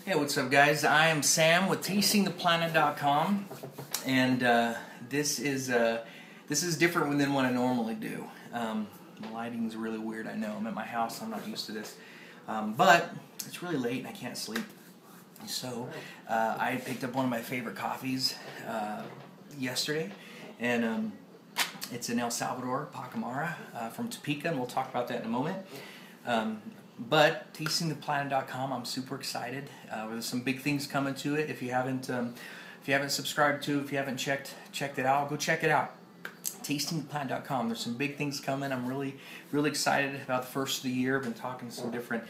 Hey, what's up, guys? I am Sam with TastingThePlanet.com, and this is different than what I normally do. The lighting is really weird. I know. I'm at my house. I'm not used to this, but it's really late and I can't sleep. So I picked up one of my favorite coffees yesterday, and it's an El Salvador Pacamara from Topeka, and we'll talk about that in a moment. But TastingThePlanet.com, I'm super excited. There's some big things coming to it. If you haven't subscribed to, if you haven't checked it out, go check it out. TastingThePlanet.com. There's some big things coming. I'm really excited about the first of the year. I've been talking to some different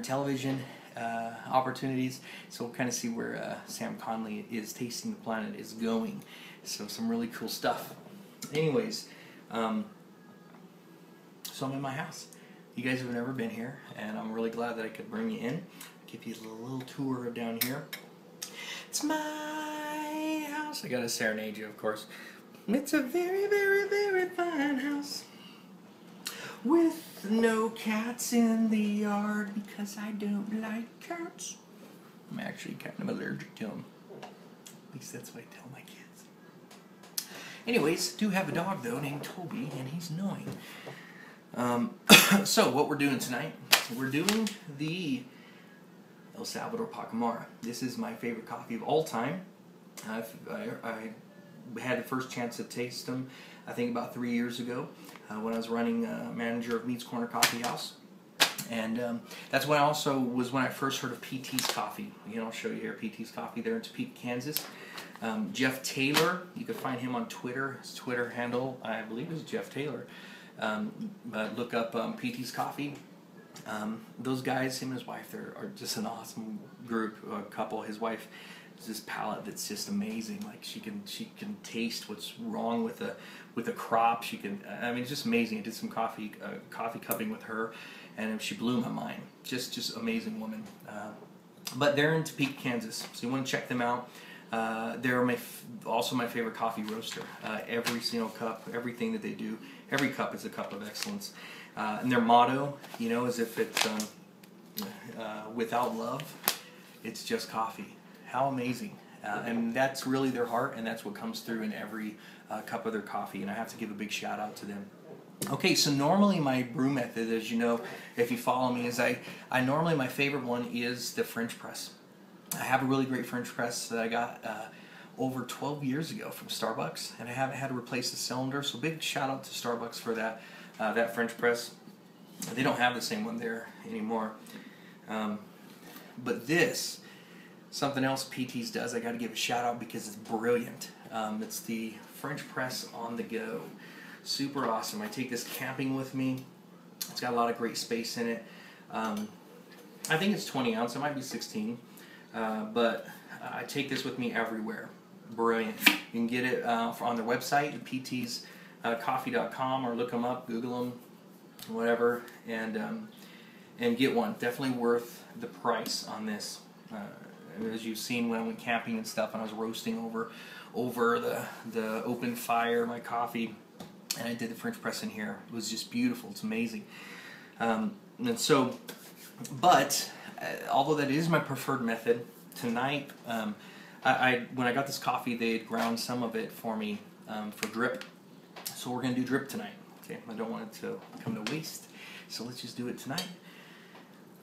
television opportunities. So we'll kind of see where Sam Conley is Tasting the Planet is going. So some really cool stuff. Anyways, so I'm in my house. You guys have never been here, and I'm really glad that I could bring you in. Give you a little tour of down here. It's my house. I gotta serenade you, of course. It's a very, very, very fine house with no cats in the yard because I don't like cats. I'm actually kind of allergic to them. At least that's what I tell my kids. Anyways, do have a dog though named Toby, and he's annoying. So what we're doing tonight, we're doing the El Salvador Pacamara. This is my favorite coffee of all time. I had the first chance to taste them, I think about 3 years ago, when I was running manager of Meats Corner Coffee House. And that's when I first heard of PT's Coffee. Again, I'll show you here, PT's Coffee there in Topeka, Kansas. Jeff Taylor, you can find him on Twitter. His Twitter handle, I believe, is Jeff Taylor. But look up PT's Coffee. Those guys, him and his wife, are just an awesome group, couple. His wife has this palate that's just amazing. Like she can taste what's wrong with a crop. I mean, it's just amazing. I did some coffee cupping with her, and she blew my mind. Just amazing woman. But they're in Topeka, Kansas, so you want to check them out. They're also my favorite coffee roaster. Every single cup, everything that they do, every cup is a cup of excellence. And their motto, is if it's without love, it's just coffee. How amazing. And that's really their heart, and that's what comes through in every cup of their coffee. And I have to give a big shout out to them. Okay, so normally my brew method, as you know, if you follow me, is I normally, my favorite one is the French press. I have a really great French press that I got over 12 years ago from Starbucks, and I haven't had to replace the cylinder, so big shout out to Starbucks for that French press. They don't have the same one there anymore. But this, something else PT's does, I got to give a shout out because it's brilliant. It's the French press on the go. Super awesome. I take this camping with me. It's got a lot of great space in it. I think it's 20 ounce, it might be 16. But I take this with me everywhere. Brilliant. You can get it on their website, ptscoffee.com, or look them up, Google them, whatever, and get one. Definitely worth the price on this. As you've seen when I went camping and stuff, and I was roasting over the open fire my coffee, and I did the French press in here. It was just beautiful. It's amazing. And so, but although that is my preferred method, tonight, when I got this coffee, they had ground some of it for me for drip. So we're going to do drip tonight. Okay, I don't want it to come to waste. So let's just do it tonight.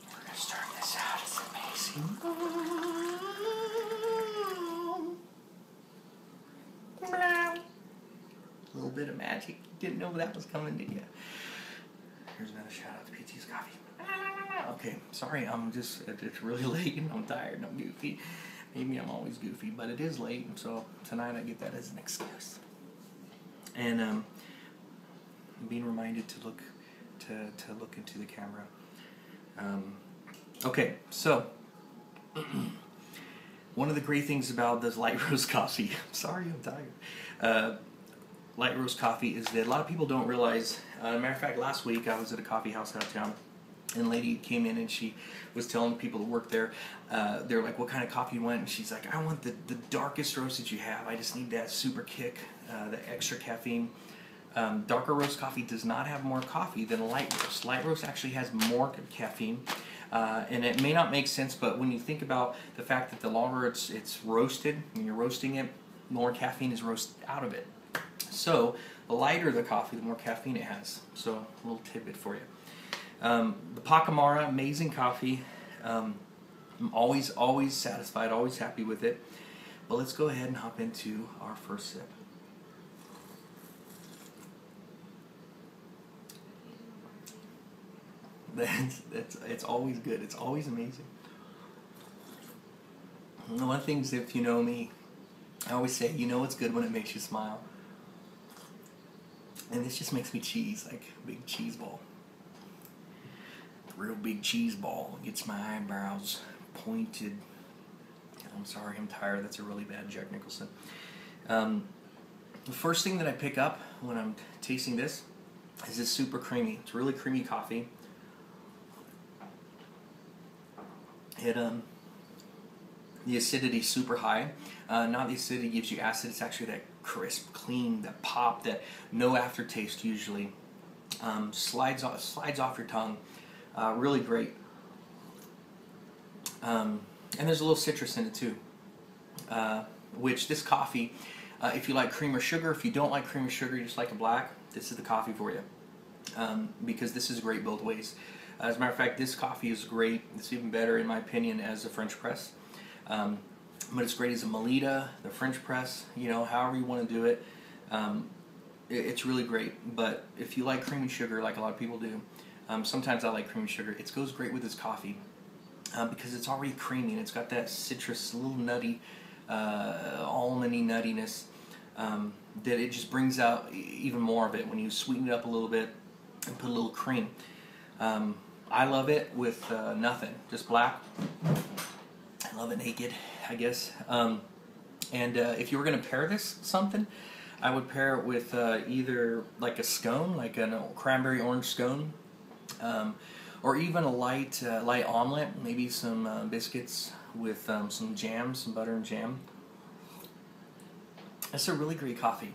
We're going to start this out. It's amazing. A little bit of magic. Didn't know that was coming to you. Here's another shout out to PT's Coffee. Okay, sorry, it's really late and I'm tired and I'm goofy. Maybe I'm always goofy, but it is late, and so tonight I get that as an excuse. And I'm being reminded to look into the camera. Okay, so one of the great things about this light roast coffee, I'm sorry, I'm tired. Light roast coffee is that a lot of people don't realize. As a matter of fact, last week I was at a coffee house out of town, and a lady came in and she was telling people who work there, they're like, what kind of coffee you want? And she's like, I want the darkest roast that you have. I just need that super kick, the extra caffeine. Darker roast coffee does not have more coffee than a light roast. Light roast actually has more caffeine, And it may not make sense, but when you think about the fact that the longer it's roasted, when you're roasting it, the more caffeine is roasted out of it. So the lighter the coffee, the more caffeine it has. So a little tidbit for you. The Pacamara, amazing coffee. I'm always satisfied, always happy with it. But let's go ahead and hop into our first sip. It's always good. It's always amazing. And one thing is, if you know me, I always say, you know it's good when it makes you smile. And this just makes me cheese, like a big cheese ball. A real big cheese ball. Gets my eyebrows pointed. I'm sorry, I'm tired. That's a really bad Jack Nicholson. The first thing that I pick up when I'm tasting this is it's super creamy. It's really creamy coffee. The acidity's super high. Not the acidity gives you acid, it's actually that crisp, clean, that pop, that no aftertaste usually. Slides off your tongue. Really great. And there's a little citrus in it too. Which this coffee, if you like cream or sugar, if you don't like cream or sugar, you just like a black, this is the coffee for you. Because this is great both ways. As a matter of fact, this coffee is great. It's even better, in my opinion, as a French press. But it's great as a Melita, the French press, you know, however you want to do it. It's really great. But if you like cream and sugar, like a lot of people do, sometimes I like cream and sugar. It goes great with this coffee because it's already creamy and it's got that citrus, little nutty, almondy nuttiness that it just brings out even more of it when you sweeten it up a little bit and put a little cream. I love it with nothing, just black. I love it naked, I guess. And if you were going to pair this something, I would pair it with either like a scone, like a cranberry orange scone, or even a light omelet, maybe some biscuits with some jam, some butter and jam. That's a really great coffee.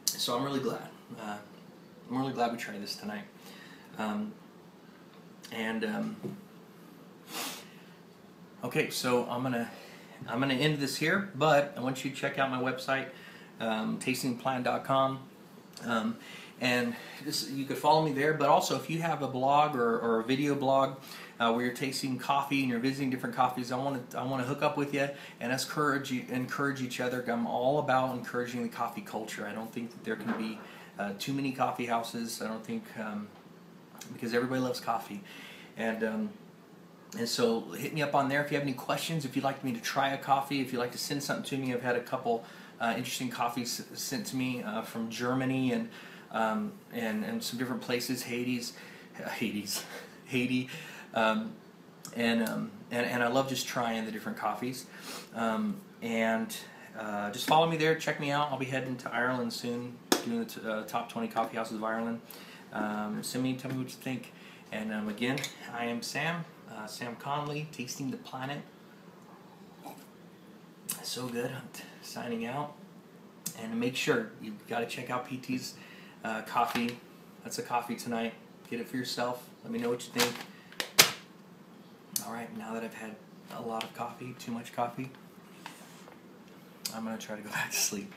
So I'm really glad. I'm really glad we tried this tonight. Okay, so I'm gonna end this here, but I want you to check out my website, tastingplan.com, and you could follow me there. But also, if you have a blog or a video blog where you're tasting coffee and you're visiting different coffees, I want to hook up with you and us encourage each other. I'm all about encouraging the coffee culture. I don't think that there can be too many coffee houses. I don't think because everybody loves coffee, and so hit me up on there if you have any questions. If you'd like me to try a coffee, if you'd like to send something to me, I've had a couple interesting coffees sent to me from Germany and some different places, Haiti, and I love just trying the different coffees. Just follow me there, check me out. I'll be heading to Ireland soon, doing the top 20 coffee houses of Ireland. Send me, tell me what you think. And again, I am Sam Conley, Tasting the Planet. So good. I'm signing out. And make sure you've got to check out PT's coffee. That's a coffee tonight. Get it for yourself. Let me know what you think. All right, now that I've had a lot of coffee, too much coffee, I'm going to try to go back to sleep.